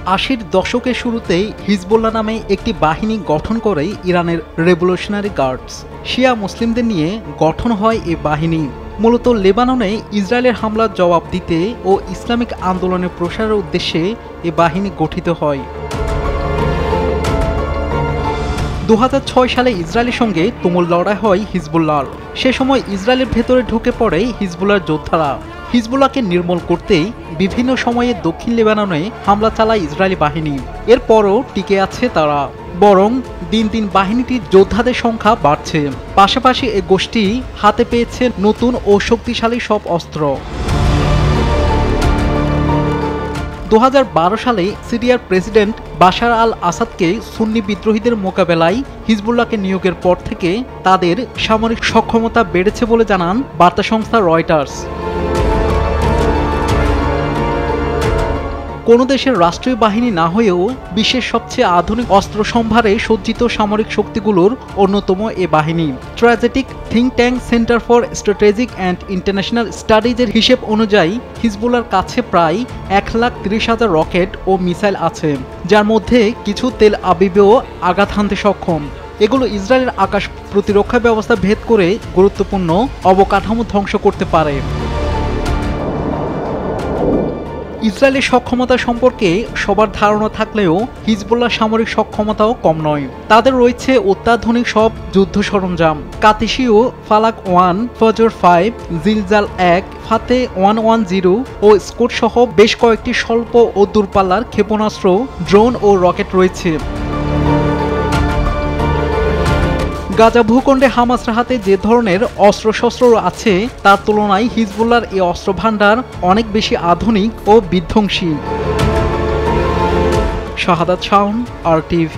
আশির দশকের শুরুতেই হিজবুল্লাহ নামে একটি বাহিনী গঠন করে ইরানের রেভলিউশনারি গার্ডস। শিয়া মুসলিমদের নিয়ে গঠন হয় এ বাহিনী। মূলত লেবাননে ইসরায়েলের হামলার জবাব দিতে ও ইসলামিক আন্দোলনের প্রসারের উদ্দেশ্যে এ বাহিনী গঠিত হয়। 2006 সালে ইসরায়েলের সঙ্গে তুমুল লড়াই হয় হিজবুল্লাহর। সে সময় ইসরায়েলের ভেতরে ঢুকে পড়ে হিজবুল্লাহর যোদ্ধারা। হিজবুল্লাহকে নির্মূল করতেই বিভিন্ন সময়ে দক্ষিণ লেবাননে হামলা চালায় ইসরায়েলি বাহিনী। এরপরও টিকে আছে তারা, বরং দিন দিন বাহিনীটির যোদ্ধাদের সংখ্যা বাড়ছে। পাশাপাশি এ গোষ্ঠী হাতে পেয়েছে নতুন ও শক্তিশালী সব অস্ত্র। 2012 সালে সিরিয়ার প্রেসিডেন্ট বাশার আল আসাদকে সুন্নি বিদ্রোহীদের মোকাবেলায় হিজবুল্লাহকে নিয়োগের পর থেকে তাদের সামরিক সক্ষমতা বেড়েছে বলে জানান বার্তা সংস্থা রয়টার্স। কোনো দেশের রাষ্ট্রীয় বাহিনী না হয়েও বিশ্বের সবচেয়ে আধুনিক অস্ত্র সম্ভারে সজ্জিত সামরিক শক্তিগুলোর অন্যতম এ বাহিনী। Strategic think tank centre for strategic and international স্টাডিজের হিসেব অনুযায়ী হিজবুল্লাহর কাছে প্রায় 1,30,000 রকেট ও মিসাইল আছে, যার মধ্যে কিছু তেল আবিবেও আঘাত হানতে সক্ষম। এগুলো ইসরায়েলের আকাশ প্রতিরক্ষা ব্যবস্থা ভেদ করে গুরুত্বপূর্ণ অবকাঠামো ধ্বংস করতে পারে। ইসরায়েলের সক্ষমতা সম্পর্কে সবার ধারণা থাকলেও হিজবুল্লাহ সামরিক সক্ষমতাও কম নয়। তাদের রয়েছে অত্যাধুনিক সব যুদ্ধ সরঞ্জাম, কাতিশীয়, ফালাক 1, ফজর 5, জিলজাল 1, ফাতে 110 ও স্কোট সহ বেশ কয়েকটি স্বল্প ও দূরপাল্লার ক্ষেপণাস্ত্র, ড্রোন ও রকেট রয়েছে। গাজা ভূখণ্ডে হামাসের হাতে যে ধরনের অস্ত্রশস্ত্র আছে তার তুলনায় হিজবুল্লাহর এই অস্ত্র ভান্ডার অনেক বেশি আধুনিক ও বিধ্বংসী। শাহাদাত শাওন, RTV।